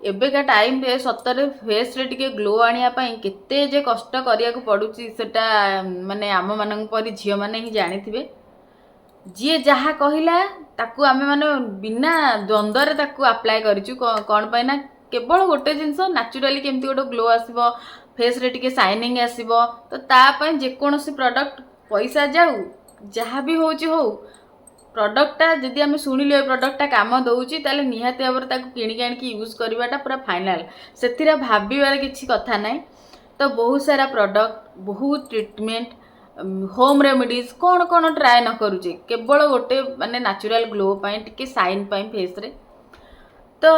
एबेका time रे सतरे face रे टिके ग्लो आनिया पई केते जे कष्ट करिया को पडुची सेटा माने आम मानन परी झियो माने ही जानिथिबे। जी जहाँ कहला ताकू आमे माने बिना द्वंद्व ताकू अप्लाई करिचु कौन पाई ना केवल गोटे जिनस नेचुराली केमती गोटे ग्लो आसीबो फेस रे टिके शाइनिंग आसीबो तो ता पई जे कोनोसी प्रोडक्ट पैसा जाऊ जहाँ भी होची हो प्रडक्टा जदि आम शुणिलु ए प्रडक्टा काम दौची ताले निहाती भाव ताकू किणिक आनिकी यूज करवाटा पूरा फाइनाल से भाबार किसी कथा ना। तो बहुत सारा प्रोडक्ट बहुत ट्रीटमेंट होम रेमेडीज कौन कौन ट्राए न करुचे केवल गोटे माने नेचुरल ग्लो पाई टिके साइन पाई फेस रे। तो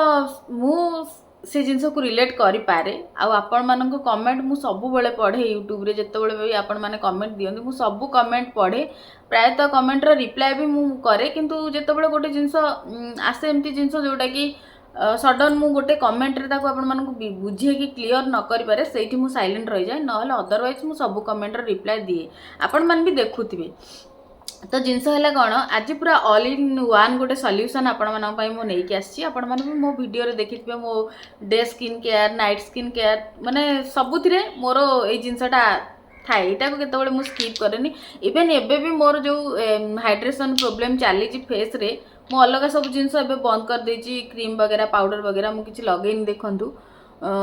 मु से जिनस को रिलेट करि पारे आपण मानको कमेंट मु सब बेले पढ़े यूट्यूब रे जत्ते बेले भी आपण माने कमेंट दियंती मु सब कमेंट पढ़े प्रायतः कमेंट रो रिप्लाई भी मु करे किंतु जत्ते बेले गोटे जिनस आसे एमती जिनस जोटा कि सडन मु गोटे कमेंट रे ताको आपण मानको बुझे कि क्लियर न करि पारे सेठी मु साइलेंट रहि जाय नहले अदरवाइज मु सब कमेंट रो रिप्लाई दिए आपण मान भी देखुथिबे। तो जिनस है कौन आज पूरा ऑल इन वन गोटे सल्यूशन आपण मानी मुझे आसी आपण मैंने मो वीडियो देखिए मो day skin care night skin care माने सबुथिरे मोर ए जिनसटा थाए यहाँ को केतबेले मु स्किप करेनी इवेन एबे भी मोर जो हाइड्रेशन प्रोब्लेम चली फेस रे मु अलग सब जिनस बंद कर देची क्रीम वगैरह पाउडर वगैरह मु किछि लगेनी देखंतु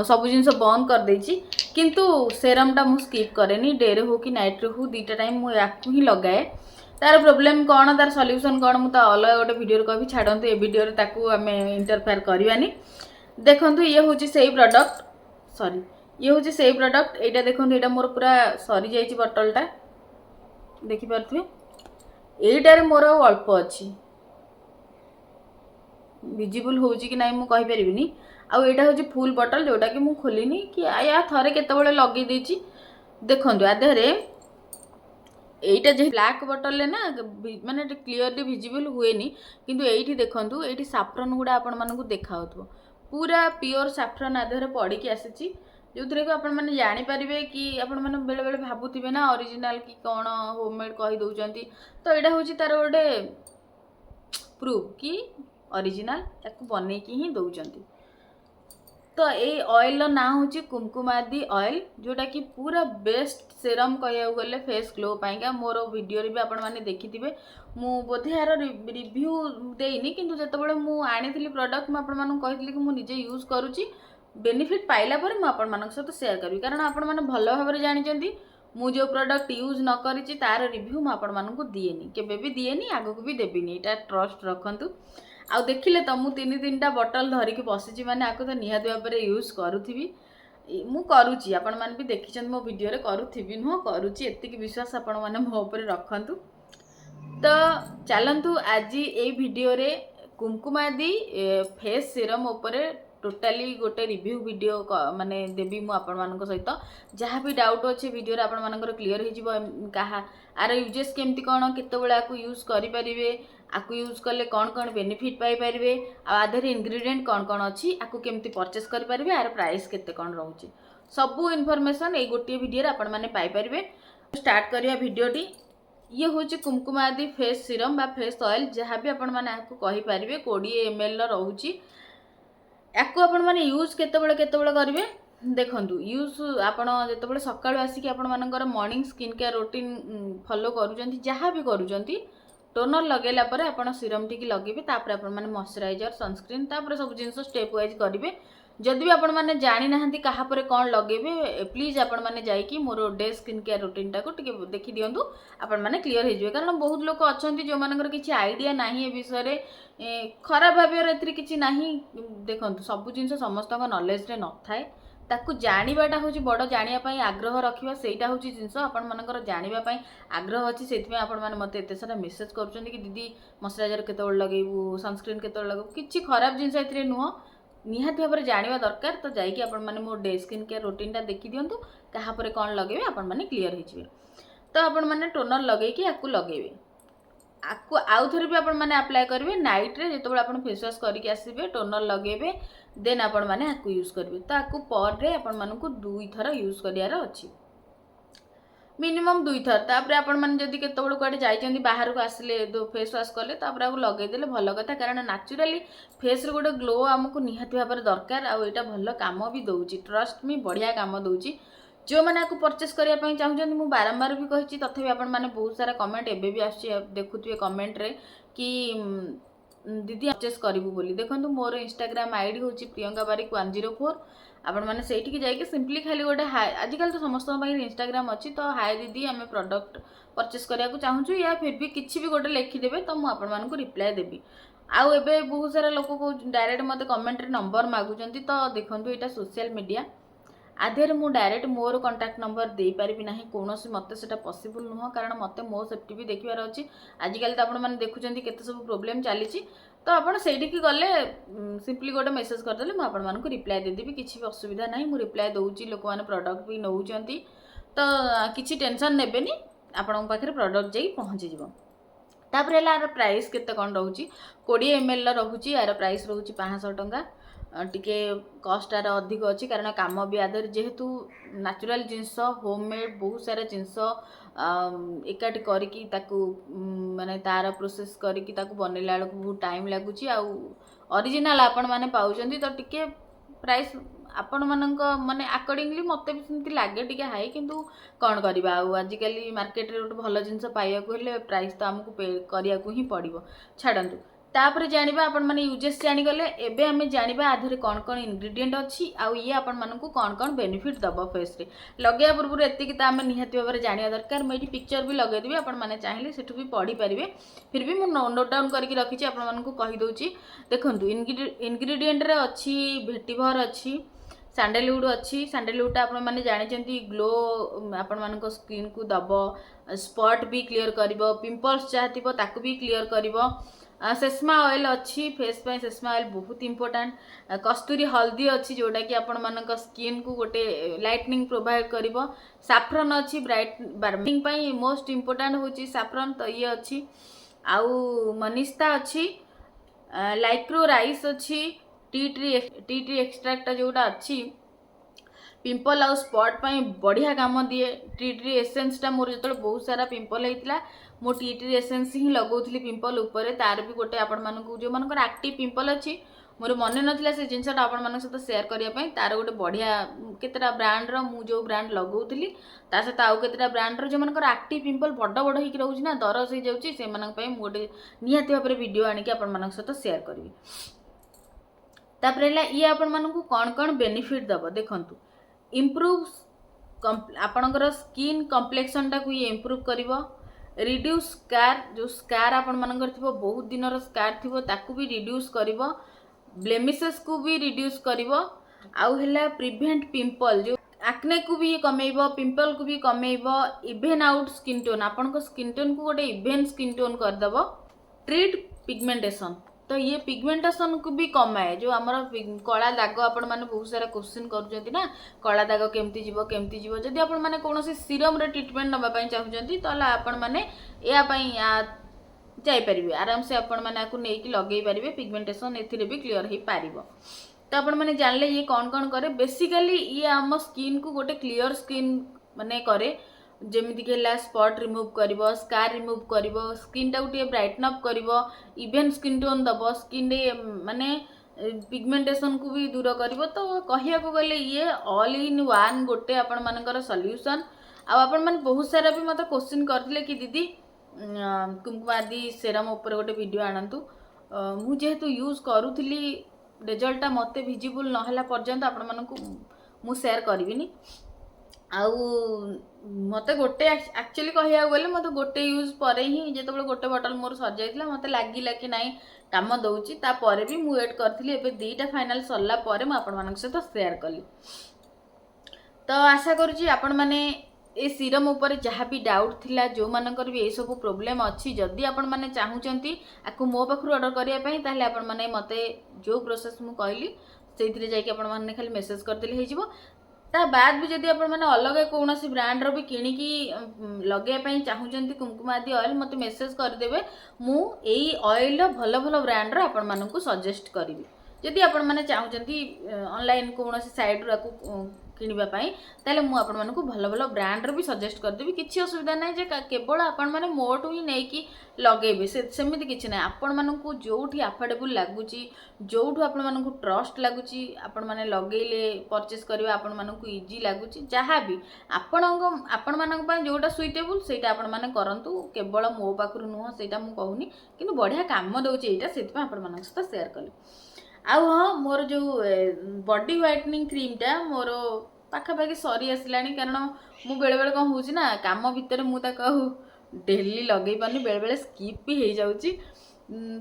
सब जिनस बंद कर देची किंतु सेरमटा मु स्किप करेनी डे रे हो कि नाइट रे हो दीटा टाइम मु याकू ही लगाए तार प्रोब्लेम कौन तार सल्यूशन कौन मुझे अलग गोटे वीडियो कहि छाड़ते ए वीडियो ताकू आम इंटरफेयर करवानी। देखो ये हूँ से प्रोडक्ट सॉरी ये हूँ से प्रोडक्ट यहाँ देखो यहाँ मोर पूरा सरी जाइए बटलटा देखिपे यहीटार मोर अल्प अच्छी विजिबल हो कि ना मुझे कहीपरि आउ यहाँ हूँ फुल बटल जोटा कि मुझे खोलिनी कि या थे केतबेले लगे देछि देखो आधे एटा जे ब्लैक बटल ले ना माने क्लियरली विजिबल हुए नी किंतु एठी देखंतु एठी सैफ्रन गुडा आपण मानकु देखाउथबो पूरा प्योर सैफ्रन आधर पड़ी के आसीची जोथरे को आपण माने जानि परिबे कि आपण माने बेले बेले भाबुथिबे ना ओरिजिनल कि कोन होममेड कहि दउचंती तो एटा होची तार गोटे प्रूफ कि ओरिजिनल ताकू बनै कि ही दउचंती। तो ये ऑयल ना हूँ कुमकुमादी ऑयल जोटा कि पूरा बेस्ट सेरम कह गले फेस ग्लो पाइका मोर वीडियो भी आपण मैंने देखिथे मु बोधे यार रिव्यू देनी किंतु जितेबाला मुझे आनी प्रडक्ट मुझे कही कि मुझे यूज करुच्ची बेनिफिट पाइला पर मुझे सहित सेयार करी कारण आपण मैंने भल भाव जानते मु जो प्रोडक्ट यूज न करी तार रिव्यू मुझे दिएनी केबे भी दिएनी आगक भी देविनी यहाँ ट्रस्ट रखु आउ देखिले तो मु तीन तीन बटल धरिकी बसी मैंने आपको तो निहाती भाव में यूज करुथी मु करुच्ची आपण मैंने भी देखी मो वीडियो रे करुथी नुह करुच्ची एतिक विश्वास आपण मैंने मो उपर रखु। तो चलतु आज ये वीडियो रे कुमकुमादी फेस सीरम उपरे टोटाली गोटे रिव्यू वीडियो माने देवी मु आपण मान सहित जहाँ भी डाउट अच्छे वीडियो आपण मानकर क्लीयर हो कहा आर यूजेस केमती कौन केतबेले आपको यूज करेंगे आपको यूज कले कौन कौन बेनिफिट पाइपर आधर इंग्रेडिएंट कौन कौन अच्छी आपको केमती परचेस करेंगे आर प्राइस केते कौन रोचे सबू इनफॉरमेशन ये गोटे वीडियो आपण मैंने पाइपर। स्टार्ट करिया वीडियोटी ये हूँ कुमकुमादी फेस सीरम बा फेस ऑयल जहाँ भी आपण मैंने आपको कहीपर 20 ml रोचे याकू आपण मैंने यूज केतबेले करेंगे देखंतु यूज आपण जितेबाला सकाळु आसिक आपण मानकर morning skin care routine follow करूचंती जहाँ भी करूचंती टोनर लगेला पर आपण सीरम टी लगेबे तापर आपण माने मॉइस्चराइजर सनस्क्रीन तापर सब जिनस स्टेप वाइज करेंगे जदि भी आपण माने जानि नाहंती कहा पर कौन लगेबे प्लीज आपण माने जाइकी मोर डे स्किन केयर रूटीन टाको टिके देखि दियंतु आपण माने क्लियर हो जाए कारण बहुत लोग अछंती जो मानकर किछि आइडिया नाही ए विषय रे खराब भाबियर एथि किछि नाही देखंतु सब जिनस समस्त नॉलेज रे न थाए ताकू जानिबाटा हूँ बड़ जानापी आग्रह रखा सेटा हूँ जिनस आपण मानकर जानापी आग्रह अच्छी से आपण मैंने मत एत सारा मेसेज कर दीदी मॉइस्चराइजर केतबेले लगेबू सनस्क्रीन केतबेले लगेबू किछि खराब जिनस ए नुह निहाती भाव में जाना दरकार तो जाइए आपण मैंने मो डे स्किन केयर रूटीन टा देखी दिंतु क्या कौन लगे आपण मैंने क्लीयर हो तो आपण मैंने टोनर लगे आपको लगेबे आपको आउ थे भी आपण मैंने अप्लाई करेंगे नाइट रे जो आप फेस वाश करके आसबे टोनर लगेबे देन आपण मैंने आपको यूज करेंगे तो आपको पर डे आपण मानक 2 थर यूज करार अच्छी। मिनिमम 2 थर तापर आपण माने जदी केतबेले कुआडे जाइचंदी बाहर को आसले फेस वाश कले तापर आको लगे देले भल कथा कारण नेचुरली फेस रे गोटे ग्लो हमको निहाती भाबर दरकार आ एटा भल काम भी दउची ट्रस्ट मी बढ़िया काम दउची जो मैंने आपको परचेस करने चाहूँ मुझे बारंबार भी कही तथापि आपण मैंने बहुत सारा कमेंट एबे भी देखुए कमेंट रे कि दीदी परचेस करूँ बोली देखो मोर इंस्टाग्राम आईडी हूँ प्रियंका बारिक 104 आपण मैंने से जाकि सिंपली खाली गोटे हाय आजिकल तो समस्त इंस्टाग्राम अच्छी तो हाय दीदी आम प्रोडक्ट परचेस करने चाहूँ या फिर भी किसी भी गोटे लिखिदेवे तो मुझे रिप्लाय देवी आउ एबे बहुत सारा लोक को डायरेक्ट मत कमेंट रे नंबर मागुचंती तो देखो यहाँ सोशल मीडिया आधे मु डायरेक्ट मोर कंटाक्ट नंबर दे पारि ना कौन मत से पॉसिबल नुह कारण मत मो सेफ्टी भी देखार अच्छी आजिकल तो आपण मैंने देखुं केते सब प्रोब्लेम चली तो आपड़ से गले सिंपली गोटे मेसेज करदे मुझे रिप्लाय देदेवी किसी भी असुविधा ना मुझे रिप्लाय दूसरी लोक मैंने प्रोडक्ट भी नौ तो किसी टेंशन नेबेनी आपण पाखे प्रोडक्ट जाई पहुँची जीव तापर यार प्राइस केते कौन रोची 20 ml रोची यार प्राइस रोची 500 टंका टिके कस्ट आर अधिक अच्छी कारण काम भी आदर जेहेतु नेचुरल जिनस होममेड बहुत सारा जिनस एकाठी करके माने तार प्रोसेस करके बनैला बेलू बहुत टाइम लगुच ओरिजिनल आपण मैंने पाउछंती तो टिके प्राइस आपण मानक माने अकॉर्डिंगली मते भी सेमती लागे टिके हाई किंतु कौन करबा आजिकल मार्केट रे गोटे भल जिनस पाइबा हेले प्राइस तो आमको पे करिया को ही पड़िबो छाड़ंतु तापर जानिबा आपण माने यूजेस जानिगले एबे आमे जानिबा आधरे कौन कौन इंग्रेडिएंट अच्छी आउ ये आपण मानकू कौन कौन बेनिफिट दबो फेस रे लगे पूर्व एति कि आमे निहाती भाबरे जानिया दरकार मैं पिक्चर भी लगे देबी आपण माने चाहिले सेठु भी पढ़ी परिबे फिर भी मु नोट डाउन करके रखी आपण मानकू कहि दउची देखंतु इंग्रेडिएंट रे अच्छी भेटिभर अच्छी सैंडलवुड अच्छी सैंडलवुड आपण माने जानिचंती ग्लो आपण मानको स्किन को दबो स्पॉट भी क्लियर करिवो पिंपल्स चाहतिबो ताकू भी क्लियर करिवो सेस्मा ऑयल अच्छी फेस पे सेस्मा ऑयल बहुत इंपोर्टेंट कस्तूरी हल्दी अच्छी जोटा कि आपण मानक स्किन को गोटे लाइटनिंग प्रोवाइड करिवो सैफ्रन अच्छी ब्राइट बार्मिंग पई मोस्ट इंपोर्टेंट होची सैफ्रन तो ये अच्छी आउ मनिस्ता अच्छी लाइक्रो राइस अच्छी टी ट्री एक्सट्रैक्ट जोटा अच्छी पिंपल आउ स्पॉट पाई बढ़िया काम दिए टी ट्री एसेंस टा मोर जो बहुत सारा पिंपल होता मो टी ट्री एसेंस ही लगौली पिंपल उपरे तार भी गोटे आपण मानक जो मानकर एक्टिव पिंपल अच्छी मोर मन नाला से जिनसा आपण मान सहित सेयार करने तार गोटे बढ़िया केतेटा ब्रांड मु जो ब्रांड लगौली ता सहित आउ केतेटा ब्रांड जो मानकर एक्टिव पिंपल बड़ बड़ होकर रोचे ना दरज हो जाऊँगी से गोटे निहाती भाव में वीडियो आनिक आपण सहित सेयार करी तापर ये आपण मानक कौन कौन बेनिफिट दब देखंतु इम्प्रूव आपणकर स्किन कम्प्लेक्शन टाक ये इम्प्रूव करिवो रिड्यूस स्कार जो स्कार आपण मानकर थिबो बहुत दिन स्कार थिबो ताकू भी रिड्यूस करिवो ब्लेमिसेस को भी रिड्यूस करिवो आउ हैला प्रिवेंट पिंपल जो एक्ने को भी कमेइबो पिंपल को भी कमेइबो इवेन आउट स्किन टोन आपनको स्किन टोन को गोटे इवेन स्किन टोन कर दबो ट्रीट पिगमेंटेशन तो ये पिगमेंटेशन को भी कमाए जो आमर कला दाग आपण मैंने बहुत सारा क्वेश्चन कर ना कला दाग केमती जीव जदि आपण मैंने कौन सीरम रे ट्रीटमेंट नापी चाहूँगी तो आपण मैंने जापर आराम से आपण मैंने नहीं लगे पारे पिगमेंटेशन ए भी क्लीयर हो पार तो आपण मैंने जानले ये कौन कौन करे बेसिकली ये आम स्किन को गोटे क्लीयर स्किन माने करे जमीक स्पॉट रिमूव कर स्कार रिमूव कर स्किन टाक ब्राइटन अप कर इवेन स्किन टोन दब स्किन माने पिगमेंटेशन को भी दूर कर तो कहया को गले ये ऑल इन वन गोटे आपण मानकर सॉल्यूशन आपण माने बहुत सारा भी मत क्वेश्चन करथिले कि दीदी कुमकुमादी सेरम ऊपर गोटे वीडियो आनतु मु जेहेतु यूज करूथली रिजल्टा मते विजिबल नहला पर्यंत आपण मानकु मु शेयर करबिनी आउ मत गोटे एक्चुअली कहया गले मत गोटे यूज पर ही जो गोटे बोतल मोर सर जाइला मत लगिला कि नाई काम दउची तापर भी मु वेट करथली एबे दीटा फाइनल सरला परे म आपण मानक सहित शेयर कली तो आशा करूची आपण माने ए सीरम ऊपर जहाँ भी डाउट थिला जो मानकर भी ए सब प्रॉब्लम अच्छी जदि आपण माने चाहूचंती आकु मो पाखरु ऑर्डर करिया पई ताले आपण माने मते जो प्रोसेस मु कहली सेथिरे जाई कि आपण माने खाली मेसेज करदेले हे जिवो ता बाद भी जदि आपण माने अलग कौन ब्रांड रो भी किणिकी लगे चाहूचंती कुमकुमादी ऑयल मते मेसेज करदेबे मु एई ऑयल रो भल भल ब्रांड रो आपण मानकु सजेस्ट करिवि जदि आपण माने चाहूचंती ऑनलाइन कौन साइड रो किनिबा पई ताले मु आपण मानकु भल भल ब्रांड रो भी सजेस्ट करदेबी किछि असुविधा नै जे केवल आपण माने मोटू ही नै कि लगेबे सेमिति किछि नै आपण मानकु जोठी अफोर्डेबल लागुची जोठू आपण मानकु ट्रस्ट लागुची आपण माने लगेले परचेस करबा आपण मानकु इजी लागुची जहाँ भी आपण मानक पई जोटा सुइटेबल सेटा आपण माने करंतु केवल मो पाखरु नुह सेटा मु कहूनी किंतु बढ़िया काम दउची एटा सेति आपण मानक सहित शेयर कली आउ हाँ मोर जो बॉडी व्हाइटनिंग क्रीम टा मोर पाखापाखि सरी आसलानी कारण मु बेले बेले कौन होउची ना काम भितर मु ता कहू डेली लगे पानी बेले बेले स्किप भी हो जाउची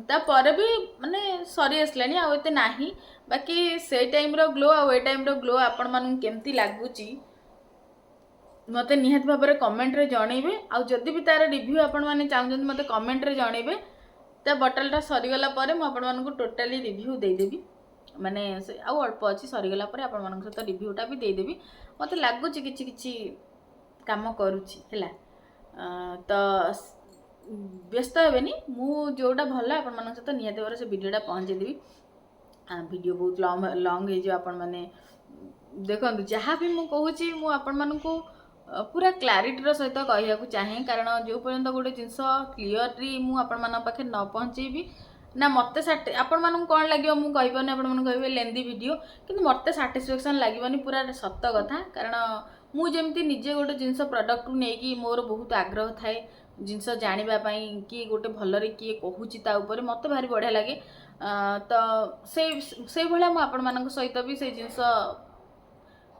तापर भी माने सरी आसलानी आ एते नाही बाकी से टाइम रो ग्लो आ ए टाइम रो ग्लो आपण मानू केमती लागुची मते निहात भाव में कमेंट रे जणैबे आ जदि भी तार रिव्यू आपण माने चाहुचंती मते कमेंट रे जणैबे तो बटलटा सरीगला मुझे टोटाली रिव्यू देदेवी माने आउ अल्प अच्छी सरीगला सहित रिव्यूटा भी देदेवी मत लगुच कि कम करुच्ची है तो व्यस्त हेनी जोटा भल आपण सहित निहत भाव से वीडियोटा पहुँचेदेवी वीडियो बहुत लंग आपण मैंने देखो जहाँ भी मुझे मुझे पूरा क्लारिटीर सहित कहूँ चाहे कारण जो पर्यंत गोटे जिनस क्लीयरली मुझे न पहुँचेबी ना मत आपण मानू कौन लगे मुझे कहे लेंदी वीडियो कि मत साटिस्फैक्शन लगे पूरा सत कथा कारण मुझे निजे गोटे जिनस प्रडक्ट नहीं कि मोर बहुत आग्रह थाए जिनस जानापी कि गोटे भलरे किए कहूँ मत भारी बढ़िया लगे तो से भाया मुझे सहित भी से जिनस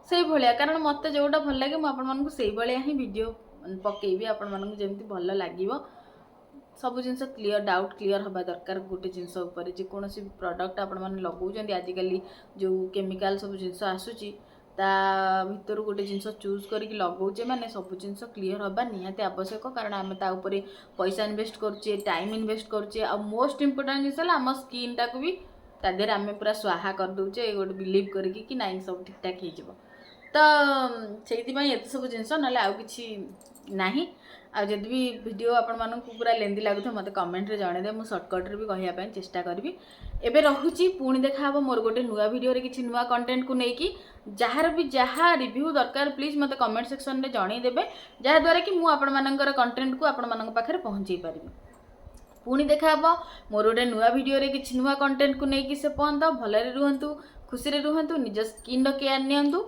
से भाया कारण मत जोटा भल लगे मुझे भाया ही वीडियो पकेबी आपण मानक जमी भल लगे सब जिनस क्लीयर डाउट क्लीयर हवा दरकार गोटे जिनस उपर जेकोसी प्रोडक्ट आपण मैंने लगौं आजिकल जो केमिकल सब जिनस आसूची ता भितर गोटे जिनस चूज करके लगौचे मैंने सब जिनस क्लीयर हवा निहाती आवश्यक कारण आम ताऊपर पैसा इन्वेस्ट करुचे टाइम इन्वेस्ट करुचे आ मोस्ट इम्पोर्टाट जिनस आम स्किन टाक भी तादेह आम पूरा स्वाहा कर दौचे गोटे बिलीव करके नाई सब ठीक ठाक हो तो से एत सब जिनस ना आउ कि नहीं आदि भी वीडियो आपण मानक पूरा लेंदी लगुता मत कमेंट रे जणेदे मु शॉर्टकट भी कहया चेष्टा करी एबे रहुची पुणी देखा मोर गोटे नुआ वीडियो रे किछि नुआ कंटेंट को लेकिन जार भी जहाँ रिव्यू दरकार प्लीज मत कमेंट सेक्शन रे जणेदेबे जहाँ द्वारा कि मु आपण मानकर कंटेंट को आपण मानक पाखरे पहुंचाई पारिबी पुणी देखा मोर गोटे नुआ वीडियो रे किछि नुआ कंटेंट को लेकिन से पहुंच भलरे रुहंतु खुशी रे रुहंतु निज स्किन रो केयर नियंतु